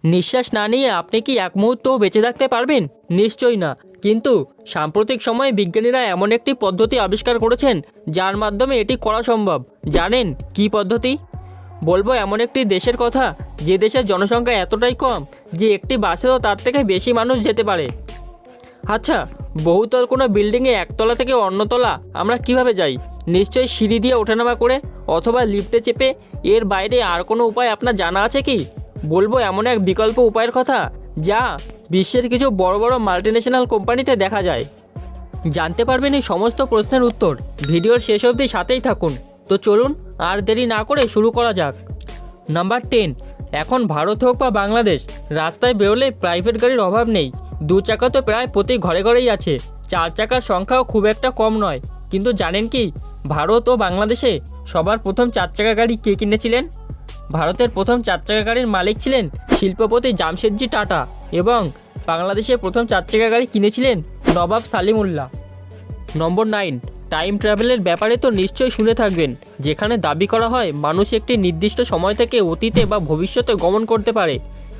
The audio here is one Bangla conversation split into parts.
নিঃশ্বাস না নিয়ে আপনি কি এক মুহূর্তও বেঁচে থাকতে পারবেন? নিশ্চয়ই না। কিন্তু সাম্প্রতিক সময়ে বিজ্ঞানীরা এমন একটি পদ্ধতি আবিষ্কার করেছেন যার মাধ্যমে এটি করা সম্ভব। জানেন কী পদ্ধতি? বলবো এমন একটি দেশের কথা যে দেশের জনসংখ্যা এতটাই কম যে একটি বাসেও তার থেকে বেশি মানুষ যেতে পারে। আচ্ছা, বহুতল কোনো বিল্ডিংয়ে একতলা থেকে অন্যতলা আমরা কিভাবে যাই? নিশ্চয়ই সিঁড়ি দিয়ে ওঠানামা করে অথবা লিফটে চেপে। এর বাইরে আর কোনো উপায় আপনার জানা আছে কি? বলবো এমন এক বিকল্প উপায়ের কথা যা বিশ্বের কিছু বড় বড় মাল্টিন্যাশনাল কোম্পানিতে দেখা যায়। জানতে পারবেন এই সমস্ত প্রশ্নের উত্তর। ভিডিওর শেষ অবধি সাথেই থাকুন। তো চলুন আর দেরি না করে শুরু করা যাক। নাম্বার 10। এখন ভারত হোক বা বাংলাদেশ, রাস্তায় বেরোলে প্রাইভেট গাড়ির অভাব নেই। দু চাকা তো প্রায় প্রতি ঘরে ঘরেই আছে। চার চাকার সংখ্যাও খুব একটা কম নয়। কিন্তু জানেন কি, ভারত ও বাংলাদেশে সবার প্রথম চার চাকা গাড়ি কে কিনেছিলেন? ভারতের প্রথম চার চাকা গাড়ির মালিক ছিলেন শিল্পপতি জামশেদজি টাটা এবং বাংলাদেশে প্রথম চার চাকা গাড়ি কিনেছিলেন নবাব সালিমুল্লাহ। নম্বর 9। টাইম ট্রাভেলের ব্যাপারে তো নিশ্চয়ই শুনে থাকবেন, যেখানে দাবি করা হয় মানুষ একটি নির্দিষ্ট সময় থেকে অতীতে বা ভবিষ্যতে গমন করতে পারে।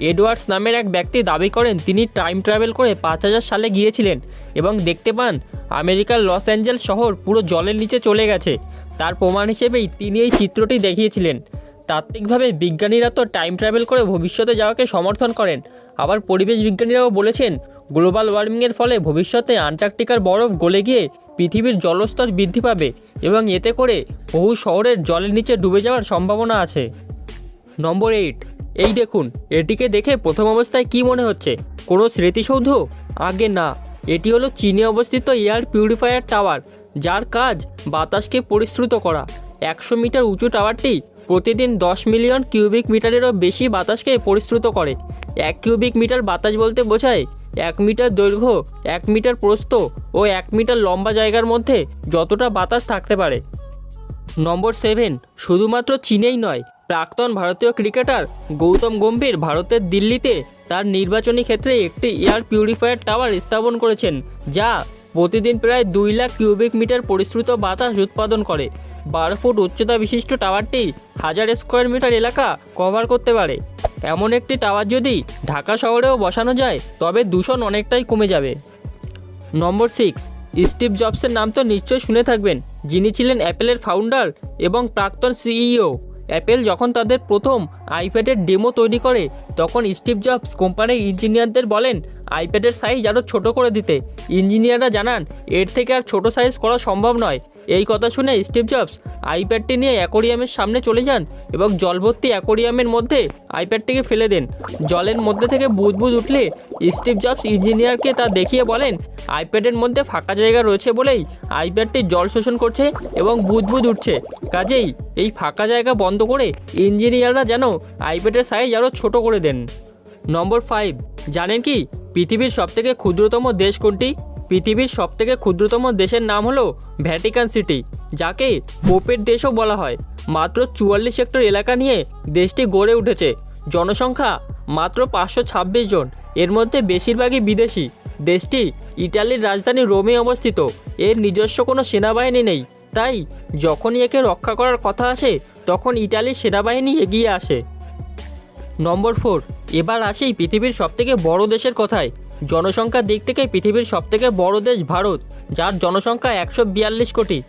এডওয়ার্ডস নামের এক ব্যক্তি দাবি করেন তিনি টাইম ট্রাভেল করে 5000 সালে গিয়েছিলেন এবং দেখতে পান আমেরিকার লস অ্যাঞ্জেলস শহর পুরো জলের নিচে চলে গেছে। তার প্রমাণ হিসেবেই তিনি এই চিত্রটি দেখিয়েছিলেন। তাত্ত্বিকভাবে বিজ্ঞানীরা তো টাইম ট্রাভেল করে ভবিষ্যতে যাওয়াকে সমর্থন করেন। আবার পরিবেশ বিজ্ঞানীরাও বলেছেন গ্লোবাল ওয়ার্মিংয়ের ফলে ভবিষ্যতে আন্টার্কটিকার বরফ গলে গিয়ে পৃথিবীর জলস্তর বৃদ্ধি পাবে এবং এতে করে বহু শহরের জলের নিচে ডুবে যাওয়ার সম্ভাবনা আছে। নম্বর 8। এই দেখুন, এটিকে দেখে প্রথম অবস্থায় কি মনে হচ্ছে? কোনো স্মৃতিসৌধ? আগে না, এটি হলো চীনে অবস্থিত এয়ার পিউরিফায়ার টাওয়ার, যার কাজ বাতাসকে পরিশ্রুত করা। 100 মিটার উঁচু টাওয়ারটি প্রতিদিন 10 মিলিয়ন কিউবিক মিটারেরও বেশি বাতাসকে পরিশ্রুত করে। 1 কিউবিক মিটার বাতাস বলতে বোঝায় 1 মিটার দৈর্ঘ্য, 1 মিটার প্রস্থ ও 1 মিটার লম্বা জায়গার মধ্যে যতটা বাতাস থাকতে পারে। নম্বর 7। শুধুমাত্র চীনেই নয়, প্রাক্তন ভারতীয় ক্রিকেটার গৌতম গম্ভীর ভারতের দিল্লিতে তার নির্বাচনী ক্ষেত্রে একটি এয়ার পিউরিফায়ার টাওয়ার স্থাপন করেছেন, যা প্রতিদিন প্রায় 2 লাখ কিউবিক মিটার পরিশ্রুত বাতাস উৎপাদন করে। 12 ফুট উচ্চতা বিশিষ্ট টাওয়ারটি 1000 স্কোয়ার মিটার এলাকা কভার করতে পারে। এমন একটি টাওয়ার যদি ঢাকা শহরেও বসানো যায় তবে দূষণ অনেকটাই কমে যাবে। নম্বর 6। স্টিভ জবসের নাম তো নিশ্চয়ই শুনে থাকবেন, যিনি ছিলেন অ্যাপেলের ফাউন্ডার এবং প্রাক্তন সিইও। অ্যাপেল যখন তাদের প্রথম আইপ্যাডের ডেমো তৈরি করে তখন স্টিভ জবস কোম্পানির ইঞ্জিনিয়ারদের বলেন আইপ্যাডের সাইজ আরও ছোট করে দিতে। ইঞ্জিনিয়াররা জানান এর থেকে আর ছোট সাইজ করা সম্ভব নয়। এই কথা শুনে স্টিভ জবস আইপ্যাডটি নিয়ে অ্যাকোরিয়ামের সামনে চলে যান এবং জলভর্তি অ্যাকোরিয়ামের মধ্যে আইপ্যাডটিকে ফেলে দেন। জলের মধ্যে থেকে বুদবুদ উঠলে স্টিভ জবস ইঞ্জিনিয়ারকে তা দেখিয়ে বলেন আইপ্যাডের মধ্যে ফাঁকা জায়গা রয়েছে বলেই আইপ্যাডটি জল শোষণ করছে এবং বুদবুদ উঠছে। কাজেই এই ফাঁকা জায়গা বন্ধ করে ইঞ্জিনিয়াররা যেন আইপ্যাডের সাইজ আরও ছোট করে দেন। নম্বর 5। জানেন কি পৃথিবীর সবথেকে ক্ষুদ্রতম দেশ কোনটি? পৃথিবীর সবথেকে ক্ষুদ্রতম দেশের নাম হলো ভ্যাটিকান সিটি, যাকে পোপের দেশও বলা হয়। মাত্র 44 হেক্টর এলাকা নিয়ে দেশটি গড়ে উঠেছে। জনসংখ্যা মাত্র 526 জন, এর মধ্যে বেশিরভাগই বিদেশি। দেশটি ইটালির রাজধানী রোমে অবস্থিত। এর নিজস্ব কোনো সেনাবাহিনী নেই, তাই যখনই একে রক্ষা করার কথা আসে তখন ইটালির সেনাবাহিনী এগিয়ে আসে। নম্বর 4। এবার আসি পৃথিবীর সবথেকে বড় দেশের কথায়। জনসংখ্যার দিক থেকে পৃথিবীর সবথেকে বড় দেশ ভারত, যার জনসংখ্যা 142 কোটি।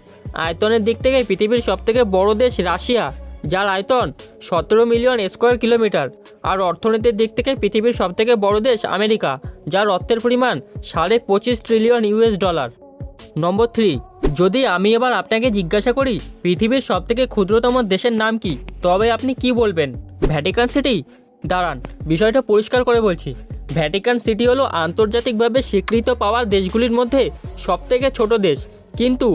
আয়তনের দিক থেকে পৃথিবীর সবথেকে বড় দেশ রাশিয়া, যার আয়তন 17 মিলিয়ন স্কোয়ার কিলোমিটার। আর অর্থনীতির দিক থেকে পৃথিবীর সবথেকে বড় দেশ আমেরিকা, যার অর্থের পরিমাণ 25.5 ট্রিলিয়ন ইউএস ডলার। নম্বর 3। যদি আমি এবার আপনাকে জিজ্ঞাসা করি পৃথিবীর সবথেকে ক্ষুদ্রতম দেশের নাম কি, তবে আপনি কি বলবেন? Vatican city? দাঁড়ান, বিষয়টা পরিষ্কার করে বলছি। ভ্যাটিকান সিটি হলো আন্তর্জাতিকভাবে স্বীকৃত পাওয়া দেশগুলির মধ্যে সবথেকে ছোট দেশ, কিন্তু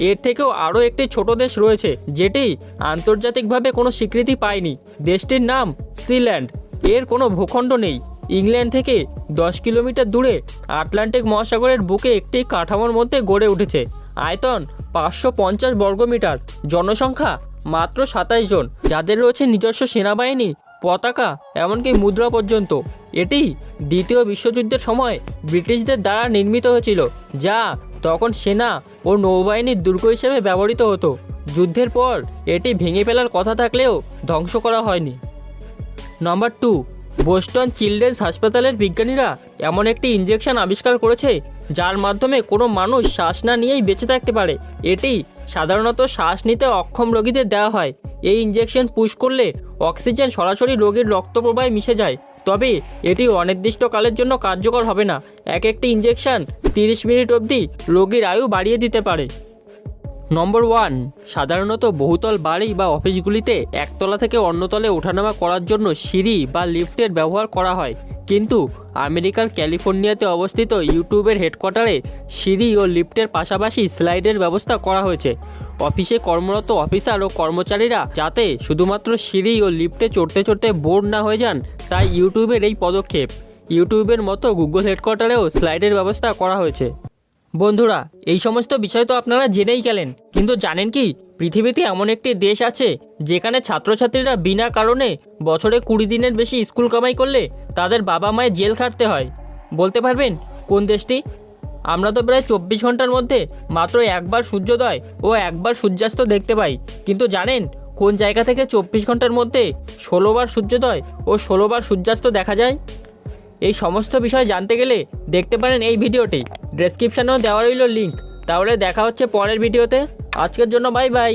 এর থেকেও আরও একটি ছোট দেশ রয়েছে যেটি আন্তর্জাতিকভাবে কোনো স্বীকৃতি পায়নি। দেশটির নাম সিল্যান্ড। এর কোনো ভূখণ্ড নেই। ইংল্যান্ড থেকে 10 কিলোমিটার দূরে আটলান্টিক মহাসাগরের বুকে একটি কাঠামোর মধ্যে গড়ে উঠেছে। আয়তন 550 বর্গমিটার। জনসংখ্যা মাত্র 27 জন, যাদের রয়েছে নিজস্ব সেনাবাহিনী, পতাকা, এমনকি মুদ্রা পর্যন্ত। এটি দ্বিতীয় বিশ্বযুদ্ধের সময় ব্রিটিশদের দ্বারা নির্মিত হয়েছিল, যা তখন সেনা ও নৌবাহিনীর দুর্গ হিসেবে ব্যবহৃত হতো। যুদ্ধের পর এটি ভেঙে ফেলার কথা থাকলেও ধ্বংস করা হয়নি। নাম্বার 2। বোস্টন চিলড্রেন্স হাসপাতালের বিজ্ঞানীরা এমন একটি ইনজেকশন আবিষ্কার করেছে যার মাধ্যমে কোনো মানুষ শ্বাস না নিয়েই বেঁচে থাকতে পারে। এটি সাধারণত শ্বাস নিতে অক্ষম রোগীদের দেওয়া হয়। এই ইনজেকশন পুশ করলে অক্সিজেন সরাসরি রোগীর রক্ত প্রবাহে মিশে যায়, তবে এটি অনির্দিষ্টকালের জন্য কার্যকর হবে না। একটি ইনজেকশন 30 মিনিট অবধি রোগীর আয়ু বাড়িয়ে দিতে পারে। নম্বর 1, সাধারণত বহুতল বাড়ি বা অফিসগুলিতে একতলা থেকে অন্য তলে ওঠানামা করার জন্য সিঁড়ি বা লিফটের ব্যবহার করা হয়, কিন্তু আমেরিকার ক্যালিফোর্নিয়াতে অবস্থিত ইউটিউবের হেডকোয়ার্টারে সিঁড়ি ও লিফটের পাশাপাশি স্লাইডের ব্যবস্থা করা হয়েছে। অফিসে কর্মরত অফিসার ও কর্মচারীরা যাতে শুধুমাত্র সিঁড়ি ও লিফটে চড়তে চড়তে বোর না হয়ে যান, তাই ইউটিউবের এই পদক্ষেপ। ইউটিউবের মতো গুগল হেডকোয়ার্টারেও স্লাইডের ব্যবস্থা করা হয়েছে। বন্ধুরা, এই সমস্ত বিষয় তো আপনারা জেনেই গেলেন, কিন্তু জানেন কি পৃথিবীতে এমন একটি দেশ আছে যেখানে ছাত্রছাত্রীরা বিনা কারণে বছরে 20 দিনের বেশি স্কুল কামাই করলে তাদের বাবা মায়ের জেল খাটতে হয়? বলতে পারবেন কোন দেশটি? আমরা তো প্রায় 24 ঘন্টার মধ্যে মাত্র একবার সূর্যোদয় ও একবার সূর্যাস্ত দেখতে পাই, কিন্তু জানেন কোন জায়গা থেকে 24 ঘন্টার মধ্যে 16 বার সূর্যোদয় ও 16 বার সূর্যাস্ত দেখা যায়? এই সমস্ত বিষয় জানতে গেলে দেখতে পারেন এই ভিডিওটি, ডেসক্রিপশানেও দেওয়া রইল লিঙ্ক। তাহলে দেখা হচ্ছে পরের ভিডিওতে। আজকের জন্য বাই বাই।